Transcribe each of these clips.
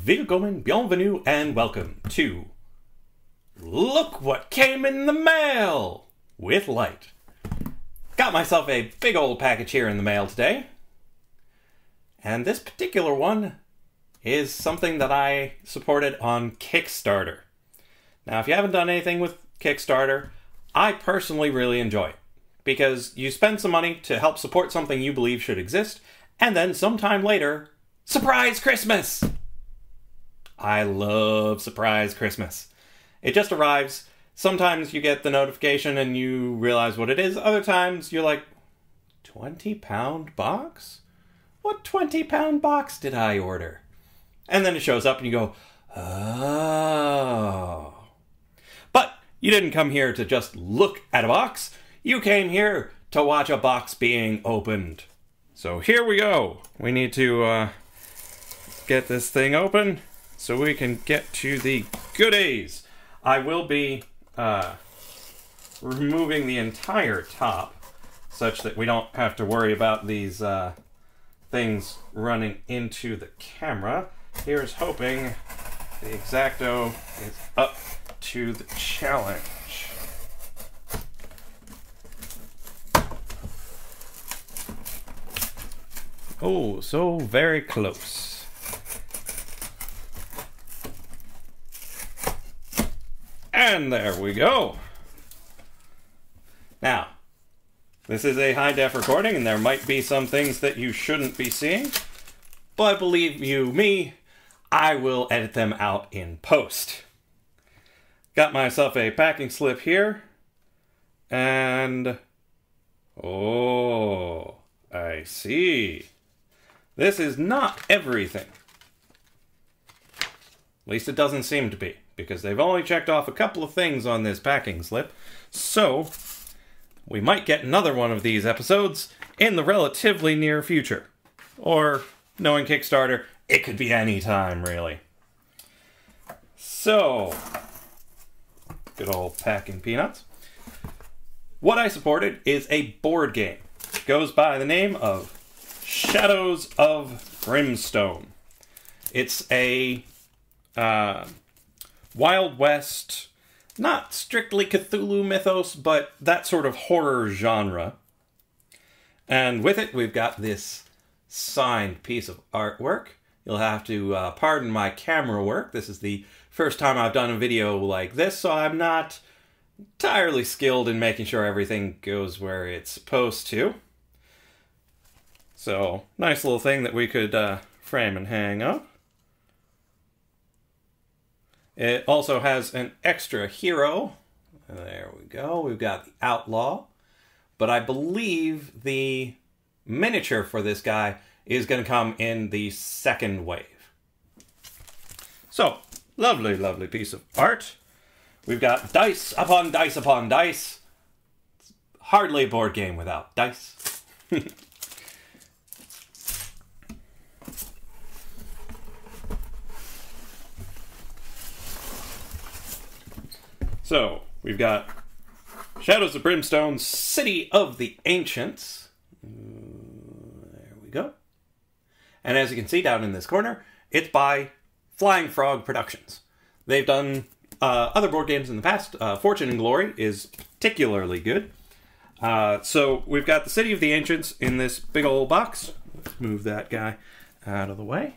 Willkommen, bienvenue, and welcome to Look What Came in the Mail with Lyte. Got myself a big old package here in the mail today. And this particular one is something that I supported on Kickstarter. Now, if you haven't done anything with Kickstarter, I personally really enjoy it. Because you spend some money to help support something you believe should exist, and then sometime later, surprise Christmas! I love surprise Christmas. It just arrives. Sometimes you get the notification and you realize what it is. Other times you're like, 20-pound box? What 20-pound box did I order? And then it shows up and you go, oh. But you didn't come here to just look at a box. You came here to watch a box being opened. So here we go. We need to get this thing open so we can get to the goodies. I will be removing the entire top such that we don't have to worry about these things running into the camera. Here's hoping the X-Acto is up to the challenge. Oh, so very close. And there we go. Now, this is a high-def recording, and there might be some things that you shouldn't be seeing, but believe you me, I will edit them out in post. Got myself a packing slip here, and oh, I see. This is not everything. At least it doesn't seem to be, because they've only checked off a couple of things on this packing slip. So, we might get another one of these episodes in the relatively near future. Or, knowing Kickstarter, it could be any time, really. So, good old packing peanuts. What I supported is a board game. It goes by the name of Shadows of Brimstone. It's a Wild West, not strictly Cthulhu mythos, but that sort of horror genre. And with it, we've got this signed piece of artwork. You'll have to pardon my camera work. This is the first time I've done a video like this, so I'm not entirely skilled in making sure everything goes where it's supposed to. So, nice little thing that we could frame and hang up. It also has an extra hero. There we go. We've got the Outlaw. But I believe the miniature for this guy is going to come in the second wave. So, lovely, lovely piece of art. We've got dice upon dice upon dice. It's hardly a board game without dice. So, we've got Shadows of Brimstone, City of the Ancients. There we go. And as you can see down in this corner, it's by Flying Frog Productions. They've done other board games in the past. Fortune and Glory is particularly good. So, we've got the City of the Ancients in this big old box. Let's move that guy out of the way.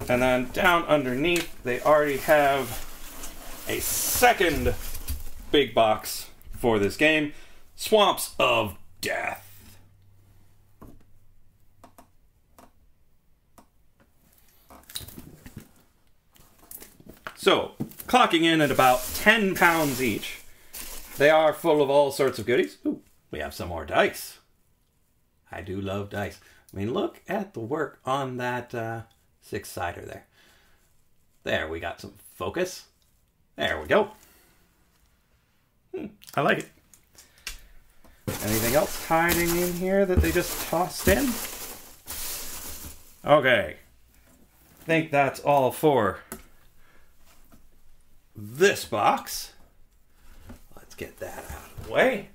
And then down underneath, they already have a second big box for this game, Swamps of Death. So, clocking in at about 10 pounds each. They are full of all sorts of goodies. Ooh, we have some more dice. I do love dice. I mean, look at the work on that six-sider there. There, we got some focus. There we go. I like it. Anything else hiding in here that they just tossed in? Okay. I think that's all for this box. Let's get that out of the way.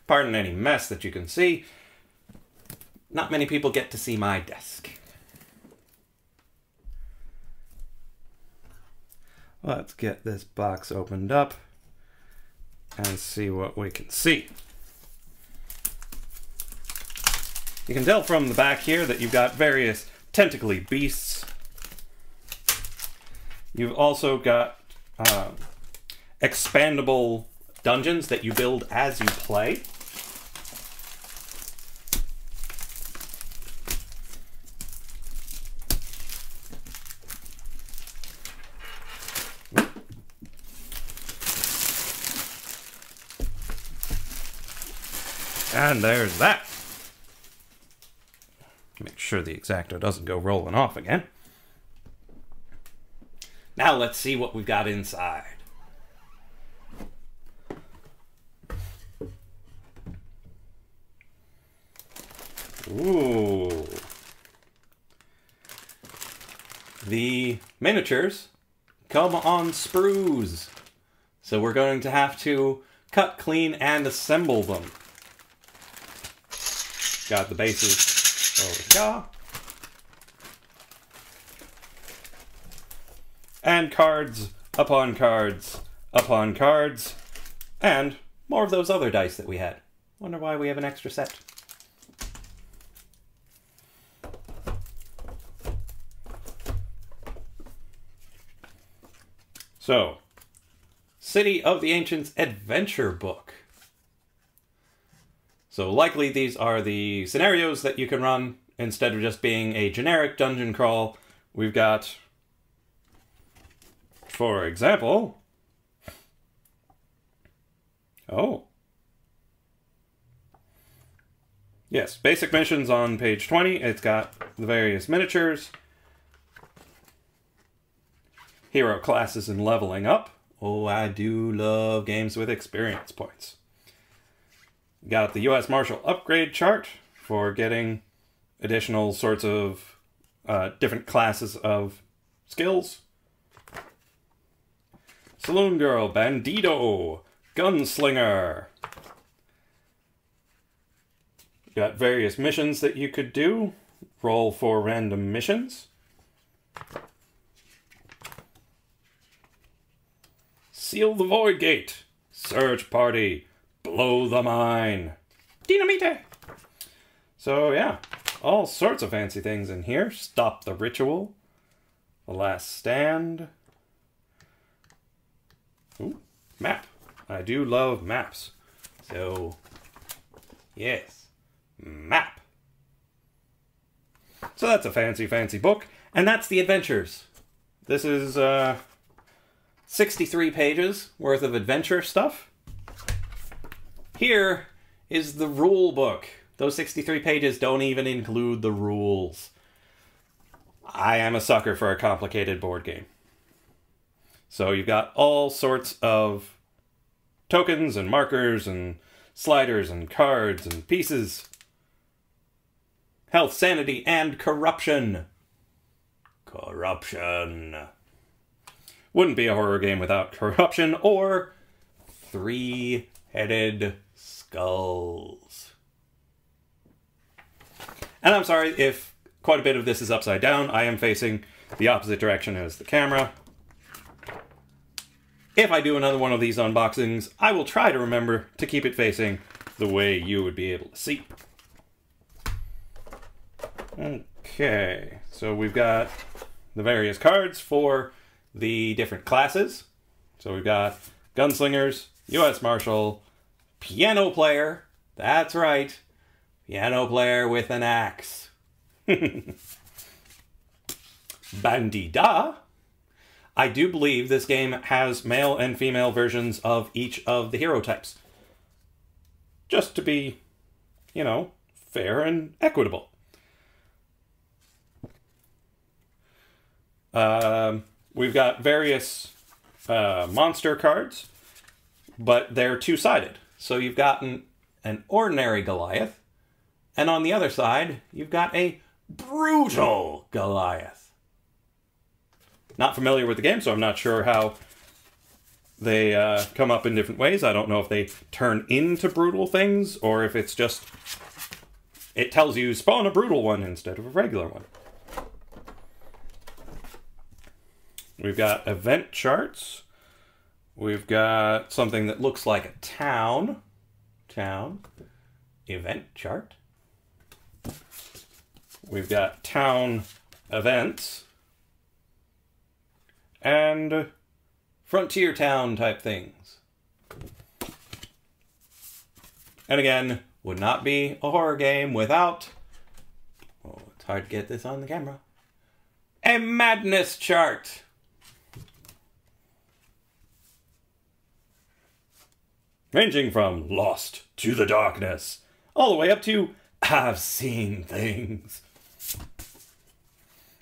pardon any mess that you can see. Not many people get to see my desk. Let's get this box opened up and see what we can see. You can tell from the back here that you've got various tentacly beasts. You've also got expandable dungeons that you build as you play. And there's that. Make sure the X-Acto doesn't go rolling off again. Now let's see what we've got inside. Ooh. The miniatures come on sprues. So we're going to have to cut, clean, and assemble them. Got the bases over here. And cards upon cards upon cards. And more of those other dice that we had. Wonder why we have an extra set. So, City of the Ancients Adventure Book. So likely these are the scenarios that you can run instead of just being a generic dungeon crawl. We've got, for example, yes, basic missions on page 20. It's got the various miniatures, hero classes, and leveling up. Oh, I do love games with experience points. Got the U.S. Marshal upgrade chart for getting additional sorts of different classes of skills. Saloon Girl, Bandito, Gunslinger. Got various missions that you could do. Roll for random missions. Seal the Void Gate. Search Party. Blow the Mine. Dynamite. So yeah, all sorts of fancy things in here. Stop the Ritual. The Last Stand. Ooh, map. I do love maps. So, yes, map. So that's a fancy, fancy book. And that's the adventures. This is 63 pages worth of adventure stuff. Here is the rule book. Those 63 pages don't even include the rules. I am a sucker for a complicated board game. So you've got all sorts of tokens and markers and sliders and cards and pieces. Health, sanity, and corruption. Corruption. Wouldn't be a horror game without corruption or three-headed skulls. And I'm sorry if quite a bit of this is upside down. I am facing the opposite direction as the camera. If I do another one of these unboxings, I will try to remember to keep it facing the way you would be able to see. Okay, so we've got the various cards for the different classes. So we've got Gunslingers, U.S. Marshal, Piano Player, that's right, Piano Player with an axe. Bandida. I do believe this game has male and female versions of each of the hero types. Just to be, you know, fair and equitable. We've got various monster cards, but they're two-sided. So you've got an ordinary Goliath, and on the other side, you've got a brutal Goliath. Not familiar with the game, so I'm not sure how They come up in different ways. I don't know if they turn into brutal things or if it's just... It tells you spawn a brutal one instead of a regular one. We've got event charts. We've got something that looks like a town. Town. Event chart. We've got town events. And frontier town type things. And again, would not be a horror game without... Oh, it's hard to get this on the camera. A madness chart. Ranging from Lost to the Darkness, all the way up to I've Seen Things.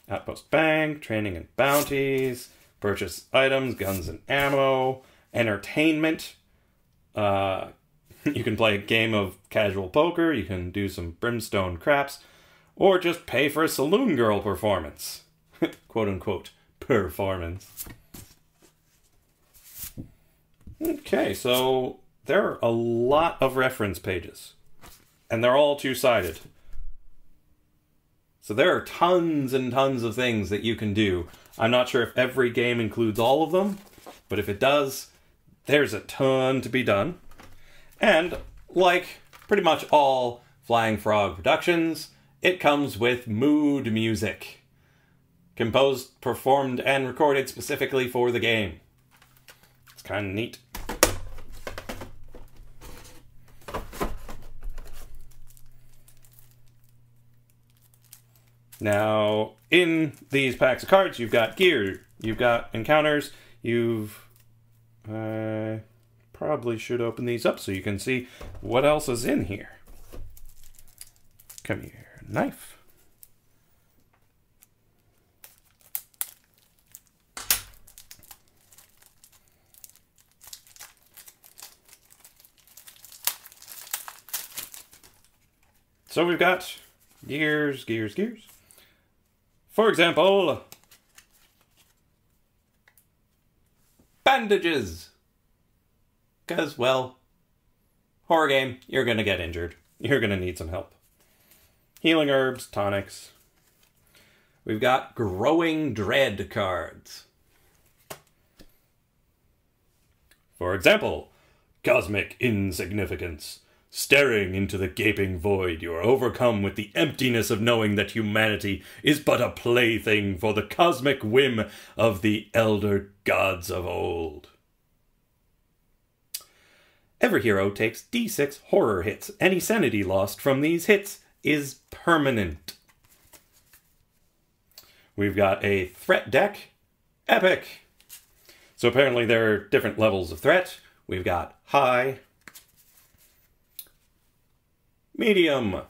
Outpost Bank, Training and Bounties, Purchase Items, Guns and Ammo, Entertainment. You can play a game of casual poker, you can do some Brimstone craps, or just pay for a saloon girl performance. Quote unquote, performance. Okay, so... there are a lot of reference pages, and they're all two-sided. So there are tons and tons of things that you can do. I'm not sure if every game includes all of them, but if it does, there's a ton to be done. And like pretty much all Flying Frog productions, it comes with mood music. Composed, performed, and recorded specifically for the game. It's kind of neat. Now, in these packs of cards, you've got gear, you've got encounters, probably should open these up so you can see what else is in here. Come here, knife. So we've got gears. For example, bandages. Because, well, horror game, you're going to get injured. You're going to need some help. Healing herbs, tonics. We've got growing dread cards. For example, cosmic insignificance. Staring into the gaping void, you are overcome with the emptiness of knowing that humanity is but a plaything for the cosmic whim of the elder gods of old. Every hero takes D6 horror hits. Any sanity lost from these hits is permanent. We've got a threat deck. Epic! So apparently there are different levels of threat. We've got high, medium,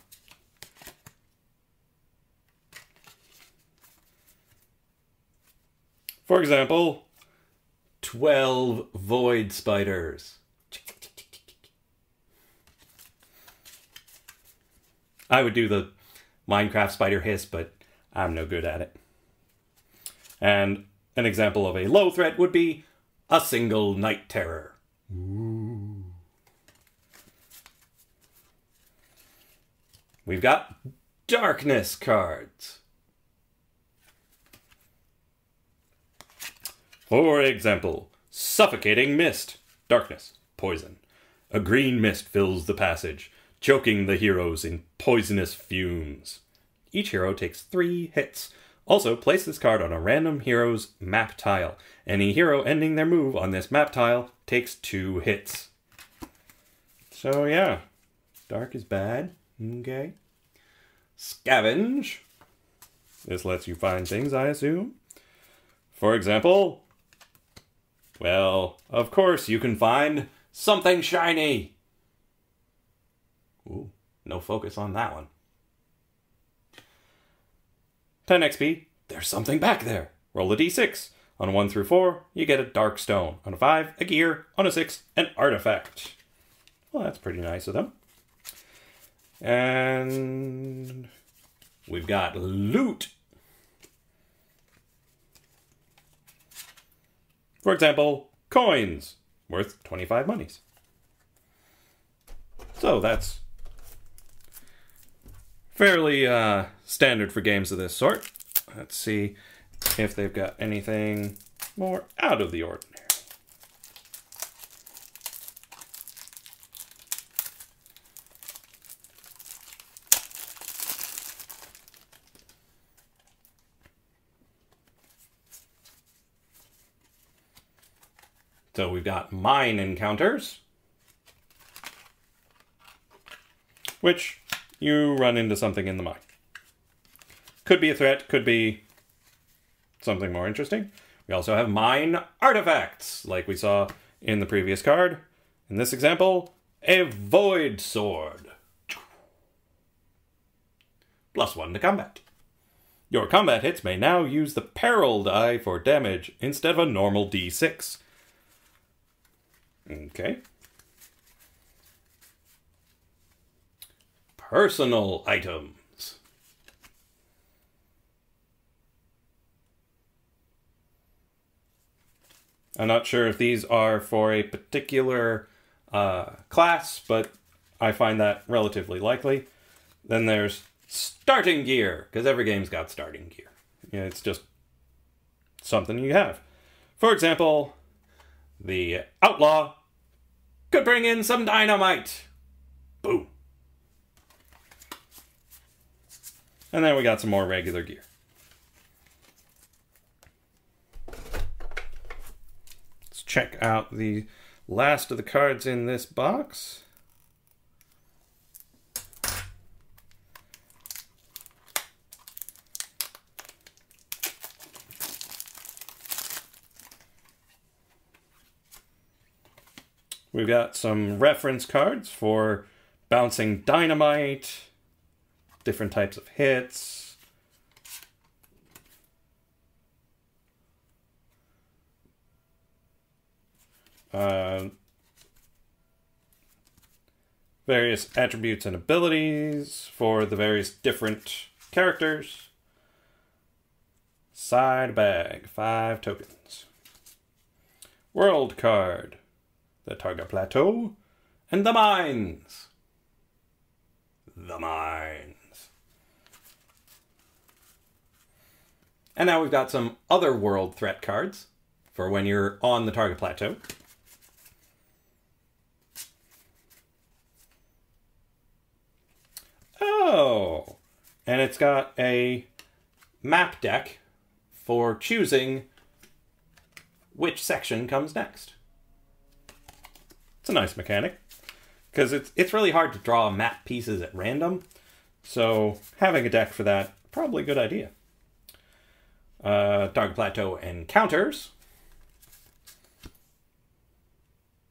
for example, 12 void spiders. I would do the Minecraft spider hiss, but I'm no good at it. And an example of a low threat would be a single night terror. Ooh. We've got darkness cards. For example, suffocating mist, darkness, poison. A green mist fills the passage, choking the heroes in poisonous fumes. Each hero takes 3 hits. Also, place this card on a random hero's map tile. Any hero ending their move on this map tile takes 2 hits. So yeah, dark is bad. Okay. Scavenge. This lets you find things, I assume. For example, well, of course you can find something shiny. Ooh, no focus on that one. 10 XP, there's something back there. Roll a d6. On a 1 through 4, you get a dark stone. On a 5, a gear. On a 6, an artifact. Well, that's pretty nice of them. And we've got loot. For example, coins worth 25 monies. So that's fairly standard for games of this sort. Let's see if they've got anything more out of the ordinary. So we've got mine encounters, which you run into something in the mine. Could be a threat, could be something more interesting. We also have mine artifacts, like we saw in the previous card. In this example, a void sword. +1 to combat. Your combat hits may now use the peril die for damage instead of a normal d6. Okay. Personal items. I'm not sure if these are for a particular class, but I find that relatively likely. Then there's starting gear, because every game's got starting gear. Yeah, it's just something you have. For example, the outlaw could bring in some dynamite. Boom. And then we got some more regular gear. Let's check out the last of the cards in this box. We've got some reference cards for bouncing dynamite, different types of hits. Various attributes and abilities for the various different characters. Side bag, 5 tokens. World card. The Targa Plateau, and the mines. The mines. And now we've got some other world threat cards for when you're on the Targa Plateau. Oh, and it's got a map deck for choosing which section comes next. It's a nice mechanic, because it's really hard to draw map pieces at random, so having a deck for that, probably a good idea. Targa Plateau encounters.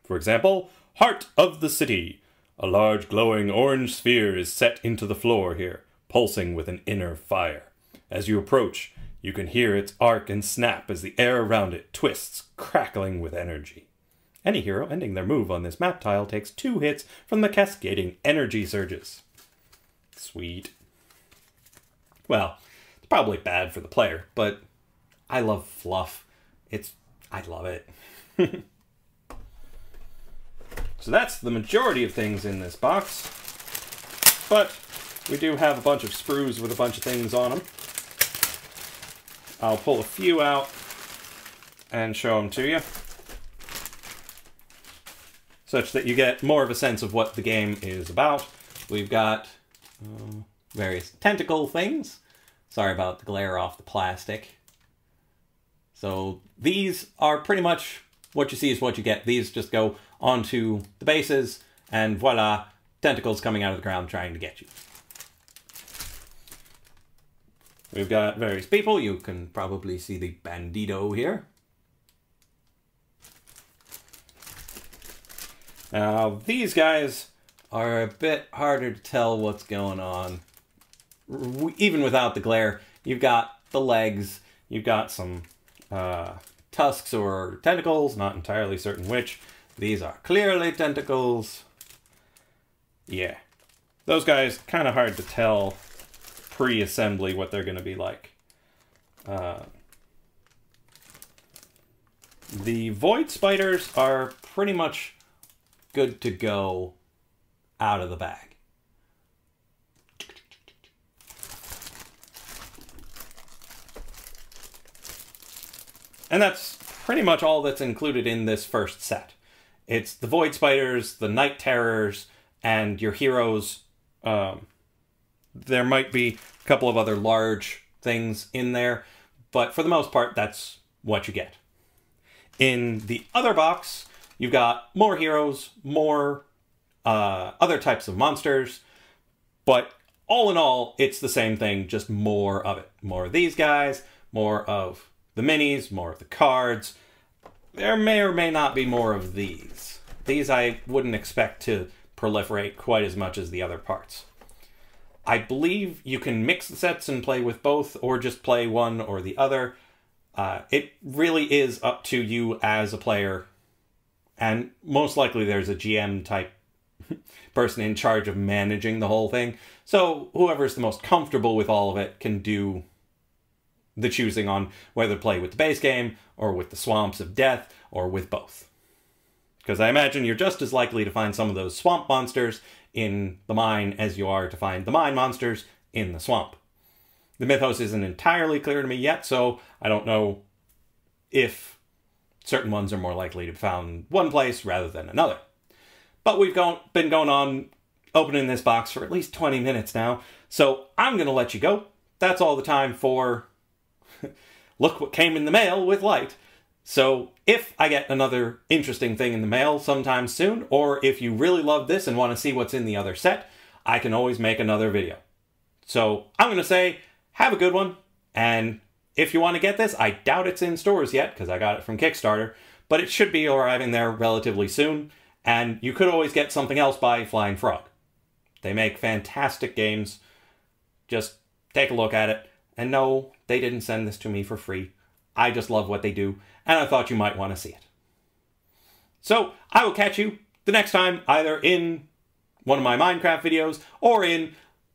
For example, Heart of the City. A large glowing orange sphere is set into the floor here, pulsing with an inner fire. As you approach, you can hear its arc and snap as the air around it twists, crackling with energy. Any hero ending their move on this map tile takes 2 hits from the cascading energy surges. Sweet. Well, it's probably bad for the player, but I love fluff. I love it. So that's the majority of things in this box. But we do have a bunch of sprues with a bunch of things on them. I'll pull a few out and show them to you, such that you get more of a sense of what the game is about. We've got various tentacle things. Sorry about the glare off the plastic. So these are pretty much what you see is what you get. These just go onto the bases, and voila, tentacles coming out of the ground trying to get you. We've got various people. You can probably see the bandito here. Now, these guys are a bit harder to tell what's going on. Even without the glare, you've got the legs, you've got some tusks or tentacles, not entirely certain which. These are clearly tentacles. Yeah. Those guys, kind of hard to tell pre-assembly what they're going to be like. The void spiders are pretty much good to go out of the bag. And that's pretty much all that's included in this first set. It's the void spiders, the night terrors, and your heroes. There might be a couple of other large things in there, but for the most part, that's what you get. In the other box, you've got more heroes, more other types of monsters, but all in all, it's the same thing, just more of it. More of these guys, more of the minis, more of the cards. There may or may not be more of these. These I wouldn't expect to proliferate quite as much as the other parts. I believe you can mix the sets and play with both, or just play one or the other. It really is up to you as a player, and most likely there's a GM type person in charge of managing the whole thing. So whoever's the most comfortable with all of it can do the choosing on whether to play with the base game, or with the Swamps of Death, or with both. Because I imagine you're just as likely to find some of those swamp monsters in the mine as you are to find the mine monsters in the swamp. The mythos isn't entirely clear to me yet, so I don't know if certain ones are more likely to be found one place rather than another. But we've been going on opening this box for at least 20 minutes now, so I'm going to let you go. That's all the time for Look What Came in the Mail with Lyte. So if I get another interesting thing in the mail sometime soon, or if you really love this and want to see what's in the other set, I can always make another video. So I'm going to say, have a good one, and if you want to get this, I doubt it's in stores yet, because I got it from Kickstarter, but it should be arriving there relatively soon, and you could always get something else by Flying Frog. They make fantastic games. Just take a look at it, and no, they didn't send this to me for free. I just love what they do, and I thought you might want to see it. So, I will catch you the next time, either in one of my Minecraft videos, or in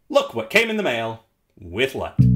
Look What Came in the Mail with Lyte.